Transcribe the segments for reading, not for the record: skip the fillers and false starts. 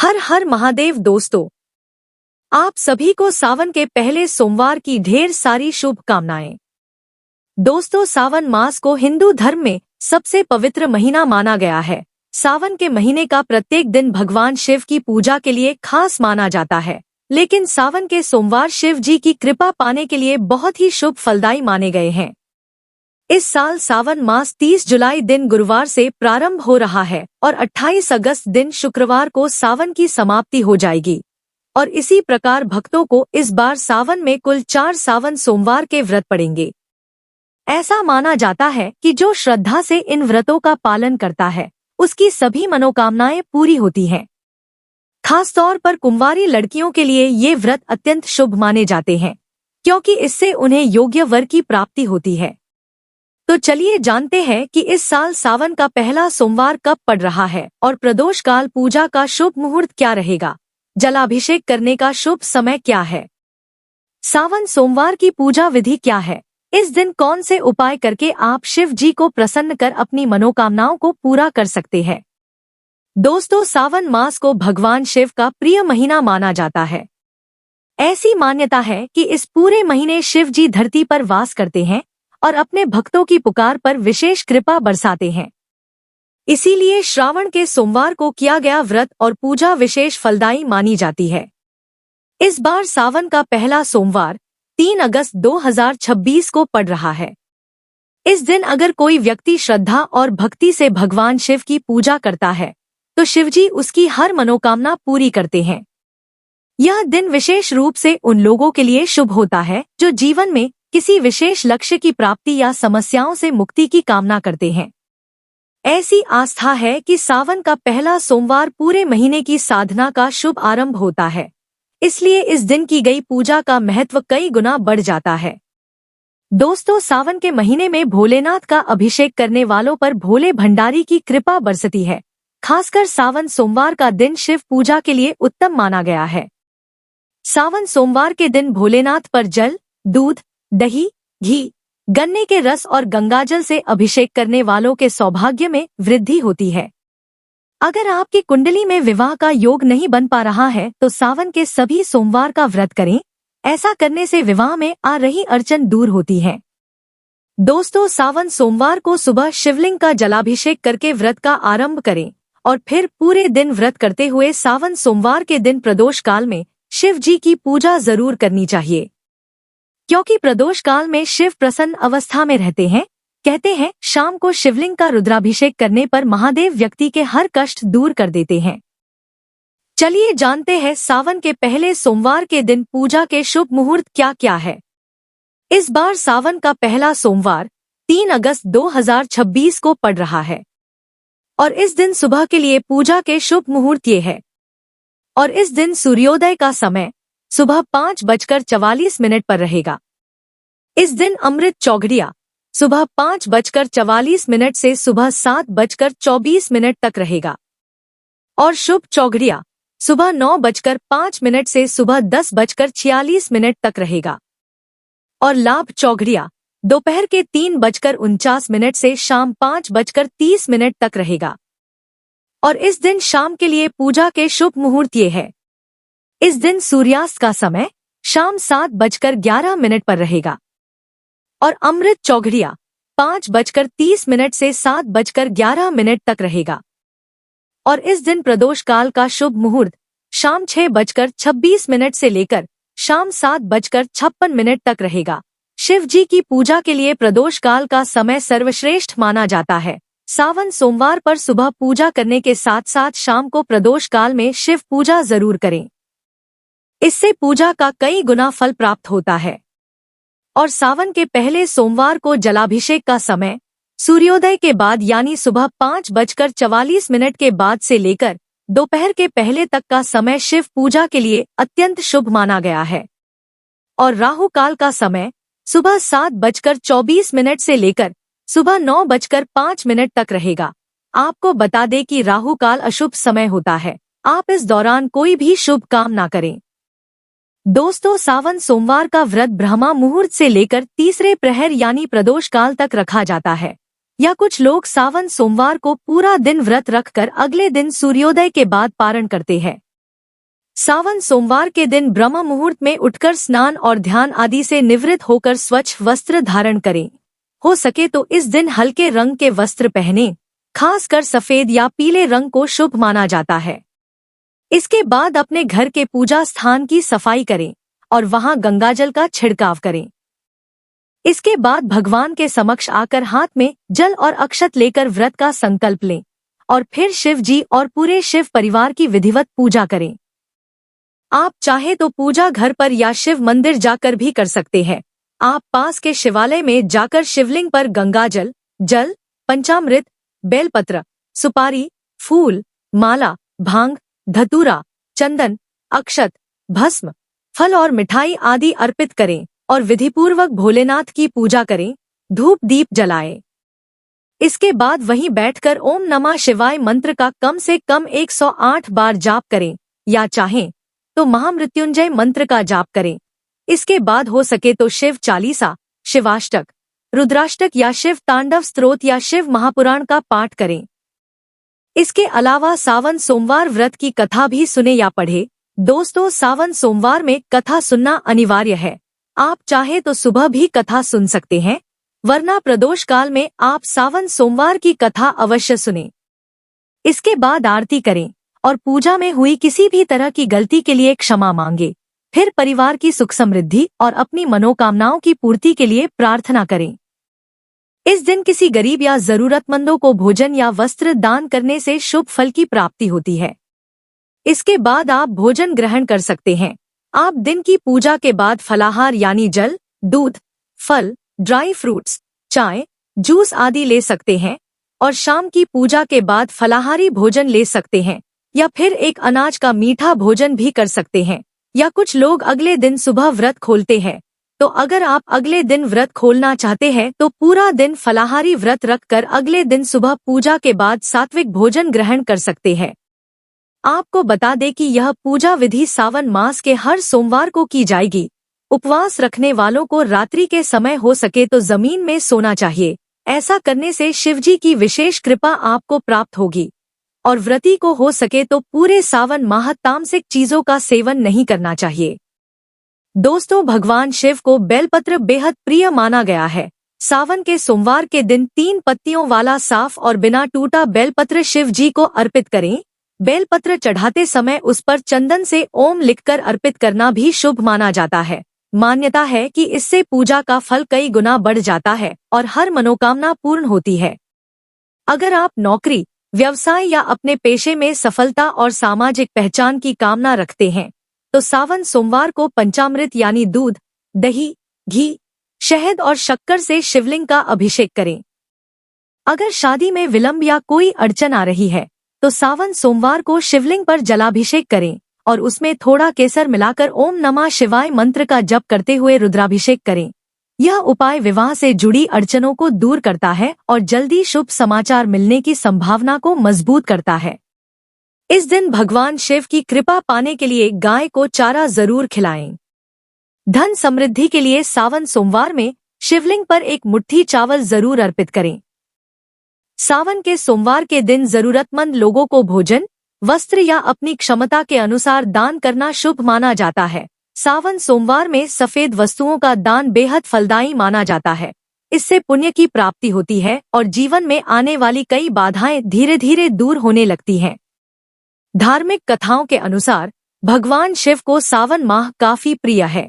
हर हर महादेव दोस्तों, आप सभी को सावन के पहले सोमवार की ढेर सारी शुभकामनाएं। दोस्तों, सावन मास को हिंदू धर्म में सबसे पवित्र महीना माना गया है। सावन के महीने का प्रत्येक दिन भगवान शिव की पूजा के लिए खास माना जाता है, लेकिन सावन के सोमवार शिव जी की कृपा पाने के लिए बहुत ही शुभ फलदायी माने गए हैं। इस साल सावन मास 30 जुलाई दिन गुरुवार से प्रारंभ हो रहा है और 28 अगस्त दिन शुक्रवार को सावन की समाप्ति हो जाएगी। और इसी प्रकार भक्तों को इस बार सावन में कुल 4 सावन सोमवार के व्रत पड़ेंगे। ऐसा माना जाता है कि जो श्रद्धा से इन व्रतों का पालन करता है, उसकी सभी मनोकामनाएं पूरी होती हैं। खासतौर पर कुंवारी लड़कियों के लिए ये व्रत अत्यंत शुभ माने जाते हैं, क्योंकि इससे उन्हें योग्य वर की प्राप्ति होती है। तो चलिए जानते हैं कि इस साल सावन का पहला सोमवार कब पड़ रहा है और प्रदोष काल पूजा का शुभ मुहूर्त क्या रहेगा, जलाभिषेक करने का शुभ समय क्या है, सावन सोमवार की पूजा विधि क्या है, इस दिन कौन से उपाय करके आप शिव जी को प्रसन्न कर अपनी मनोकामनाओं को पूरा कर सकते हैं। दोस्तों, सावन मास को भगवान शिव का प्रिय महीना माना जाता है। ऐसी मान्यता है कि इस पूरे महीने शिव जी धरती पर वास करते हैं और अपने भक्तों की पुकार पर विशेष कृपा बरसाते हैं। इसीलिए श्रावण के सोमवार को किया गया व्रत और पूजा विशेष फलदायी मानी जाती है। इस बार सावन का पहला सोमवार 3 अगस्त 2026 को पड़ रहा है। इस दिन अगर कोई व्यक्ति श्रद्धा और भक्ति से भगवान शिव की पूजा करता है, तो शिवजी उसकी हर मनोकामना पूरी करते हैं। यह दिन विशेष रूप से उन लोगों के लिए शुभ होता है जो जीवन में किसी विशेष लक्ष्य की प्राप्ति या समस्याओं से मुक्ति की कामना करते हैं। ऐसी आस्था है कि सावन का पहला सोमवार पूरे महीने की साधना का शुभ आरंभ होता है, इसलिए इस दिन की गई पूजा का महत्व कई गुना बढ़ जाता है। दोस्तों, सावन के महीने में भोलेनाथ का अभिषेक करने वालों पर भोले भंडारी की कृपा बरसती है। खासकर सावन सोमवार का दिन शिव पूजा के लिए उत्तम माना गया है। सावन सोमवार के दिन भोलेनाथ पर जल, दूध, दही, घी, गन्ने के रस और गंगाजल से अभिषेक करने वालों के सौभाग्य में वृद्धि होती है। अगर आपकी कुंडली में विवाह का योग नहीं बन पा रहा है, तो सावन के सभी सोमवार का व्रत करें। ऐसा करने से विवाह में आ रही अड़चन दूर होती है। दोस्तों, सावन सोमवार को सुबह शिवलिंग का जलाभिषेक करके व्रत का आरंभ करें और फिर पूरे दिन व्रत करते हुए सावन सोमवार के दिन प्रदोष काल में शिव जी की पूजा जरूर करनी चाहिए, क्योंकि प्रदोष काल में शिव प्रसन्न अवस्था में रहते हैं। कहते हैं शाम को शिवलिंग का रुद्राभिषेक करने पर महादेव व्यक्ति के हर कष्ट दूर कर देते हैं। चलिए जानते हैं सावन के पहले सोमवार के दिन पूजा के शुभ मुहूर्त क्या क्या है। इस बार सावन का पहला सोमवार 3 अगस्त 2026 को पड़ रहा है और इस दिन सुबह के लिए पूजा के शुभ मुहूर्त ये है। और इस दिन सूर्योदय का समय सुबह 5:44 पर रहेगा। इस दिन अमृत चौघड़िया सुबह 5:44 से सुबह 7:24 तक रहेगा और शुभ चौघड़िया सुबह 9:05 से सुबह 10:46 तक रहेगा और लाभ चौघड़िया दोपहर के 3:49 से शाम 5:30 तक रहेगा। और इस दिन शाम के लिए पूजा के शुभ मुहूर्त ये है। इस दिन सूर्यास्त का समय शाम 7:11 पर रहेगा और अमृत चौघड़िया 5:30 से 7:11 तक रहेगा। और इस दिन प्रदोष काल का शुभ मुहूर्त शाम 6:26 से लेकर शाम 7:56 तक रहेगा। शिव जी की पूजा के लिए प्रदोष काल का समय सर्वश्रेष्ठ माना जाता है। सावन सोमवार पर सुबह पूजा करने के साथ साथ शाम को प्रदोष काल में शिव पूजा जरूर करें। इससे पूजा का कई गुना फल प्राप्त होता है। और सावन के पहले सोमवार को जलाभिषेक का समय सूर्योदय के बाद यानी सुबह 5:44 के बाद से लेकर दोपहर के पहले तक का समय शिव पूजा के लिए अत्यंत शुभ माना गया है। और राहु काल का समय सुबह 7:24 से लेकर सुबह 9:05 तक रहेगा। आपको बता दें कि राहु काल अशुभ समय होता है। आप इस दौरान कोई भी शुभ काम ना करें। दोस्तों, सावन सोमवार का व्रत ब्रह्मा मुहूर्त से लेकर तीसरे प्रहर यानी प्रदोष काल तक रखा जाता है। या कुछ लोग सावन सोमवार को पूरा दिन व्रत रखकर अगले दिन सूर्योदय के बाद पारण करते हैं। सावन सोमवार के दिन ब्रह्म मुहूर्त में उठकर स्नान और ध्यान आदि से निवृत्त होकर स्वच्छ वस्त्र धारण करें। हो सके तो इस दिन हल्के रंग के वस्त्र पहनें, खासकर सफेद या पीले रंग को शुभ माना जाता है। इसके बाद अपने घर के पूजा स्थान की सफाई करें और वहां गंगाजल का छिड़काव करें। इसके बाद भगवान के समक्ष आकर हाथ में जल और अक्षत लेकर व्रत का संकल्प लें और फिर शिव जी और पूरे शिव परिवार की विधिवत पूजा करें। आप चाहे तो पूजा घर पर या शिव मंदिर जाकर भी कर सकते हैं। आप पास के शिवालय में जाकर शिवलिंग पर गंगाजल, जल, पंचामृत, बेलपत्र, सुपारी, फूल, माला, भांग, धतूरा, चंदन, अक्षत, भस्म, फल और मिठाई आदि अर्पित करें और विधिपूर्वक भोलेनाथ की पूजा करें, धूप दीप जलाएं। इसके बाद वहीं बैठकर ओम नमः शिवाय मंत्र का कम से कम 108 बार जाप करें या चाहें तो महामृत्युंजय मंत्र का जाप करें। इसके बाद हो सके तो शिव चालीसा, शिवाष्टक, रुद्राष्टक या शिव तांडव स्तोत्र या शिव महापुराण का पाठ करें। इसके अलावा सावन सोमवार व्रत की कथा भी सुने या पढ़े। दोस्तों, सावन सोमवार में कथा सुनना अनिवार्य है। आप चाहे तो सुबह भी कथा सुन सकते हैं, वरना प्रदोष काल में आप सावन सोमवार की कथा अवश्य सुनें। इसके बाद आरती करें और पूजा में हुई किसी भी तरह की गलती के लिए क्षमा मांगे। फिर परिवार की सुख समृद्धि और अपनी मनोकामनाओं की पूर्ति के लिए प्रार्थना करें। इस दिन किसी गरीब या जरूरतमंदों को भोजन या वस्त्र दान करने से शुभ फल की प्राप्ति होती है। इसके बाद आप भोजन ग्रहण कर सकते हैं। आप दिन की पूजा के बाद फलाहार यानी जल, दूध, फल, ड्राई फ्रूट्स, चाय, जूस आदि ले सकते हैं और शाम की पूजा के बाद फलाहारी भोजन ले सकते हैं या फिर एक अनाज का मीठा भोजन भी कर सकते हैं। या कुछ लोग अगले दिन सुबह व्रत खोलते हैं, तो अगर आप अगले दिन व्रत खोलना चाहते हैं तो पूरा दिन फलाहारी व्रत रखकर अगले दिन सुबह पूजा के बाद सात्विक भोजन ग्रहण कर सकते हैं। आपको बता दें कि यह पूजा विधि सावन मास के हर सोमवार को की जाएगी। उपवास रखने वालों को रात्रि के समय हो सके तो जमीन में सोना चाहिए। ऐसा करने से शिवजी की विशेष कृपा आपको प्राप्त होगी। और व्रती को हो सके तो पूरे सावन माह तामसिक चीजों का सेवन नहीं करना चाहिए। दोस्तों, भगवान शिव को बेलपत्र बेहद प्रिय माना गया है। सावन के सोमवार के दिन 3 पत्तियों वाला साफ और बिना टूटा बेलपत्र शिव जी को अर्पित करें। बेलपत्र चढ़ाते समय उस पर चंदन से ओम लिखकर अर्पित करना भी शुभ माना जाता है। मान्यता है कि इससे पूजा का फल कई गुना बढ़ जाता है और हर मनोकामना पूर्ण होती है। अगर आप नौकरी, व्यवसाय या अपने पेशे में सफलता और सामाजिक पहचान की कामना रखते हैं तो सावन सोमवार को पंचामृत यानी दूध, दही, घी, शहद और शक्कर से शिवलिंग का अभिषेक करें। अगर शादी में विलंब या कोई अड़चन आ रही है तो सावन सोमवार को शिवलिंग पर जलाभिषेक करें और उसमें थोड़ा केसर मिलाकर ओम नमः शिवाय मंत्र का जप करते हुए रुद्राभिषेक करें। यह उपाय विवाह से जुड़ी अड़चनों को दूर करता है और जल्दी शुभ समाचार मिलने की संभावना को मजबूत करता है। इस दिन भगवान शिव की कृपा पाने के लिए गाय को चारा जरूर खिलाएं। धन समृद्धि के लिए सावन सोमवार में शिवलिंग पर एक मुट्ठी चावल जरूर अर्पित करें। सावन के सोमवार के दिन जरूरतमंद लोगों को भोजन, वस्त्र या अपनी क्षमता के अनुसार दान करना शुभ माना जाता है। सावन सोमवार में सफेद वस्तुओं का दान बेहद फलदायी माना जाता है। इससे पुण्य की प्राप्ति होती है और जीवन में आने वाली कई बाधाएं धीरे धीरे दूर होने लगती हैं। धार्मिक कथाओं के अनुसार भगवान शिव को सावन माह काफी प्रिय है,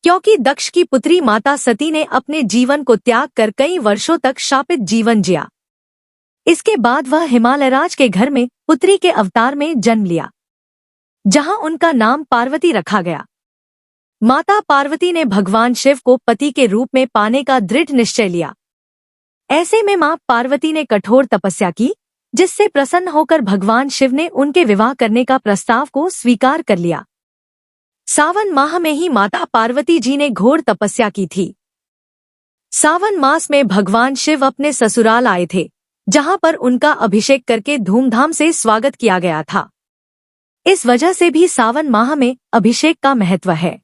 क्योंकि दक्ष की पुत्री माता सती ने अपने जीवन को त्याग कर कई वर्षों तक शापित जीवन जिया। इसके बाद वह हिमालयराज के घर में पुत्री के अवतार में जन्म लिया, जहां उनका नाम पार्वती रखा गया। माता पार्वती ने भगवान शिव को पति के रूप में पाने का दृढ़ निश्चय लिया। ऐसे में मां पार्वती ने कठोर तपस्या की, जिससे प्रसन्न होकर भगवान शिव ने उनके विवाह करने का प्रस्ताव को स्वीकार कर लिया। सावन माह में ही माता पार्वती जी ने घोर तपस्या की थी। सावन मास में भगवान शिव अपने ससुराल आए थे, जहां पर उनका अभिषेक करके धूमधाम से स्वागत किया गया था। इस वजह से भी सावन माह में अभिषेक का महत्व है।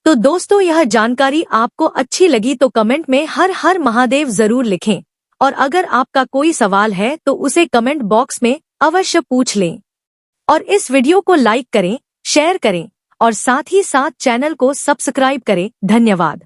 तो दोस्तों, यह जानकारी आपको अच्छी लगी तो कमेंट में हर हर महादेव जरूर लिखें और अगर आपका कोई सवाल है तो उसे कमेंट बॉक्स में अवश्य पूछ लें। और इस वीडियो को लाइक करें, शेयर करें और साथ ही साथ चैनल को सब्सक्राइब करें। धन्यवाद।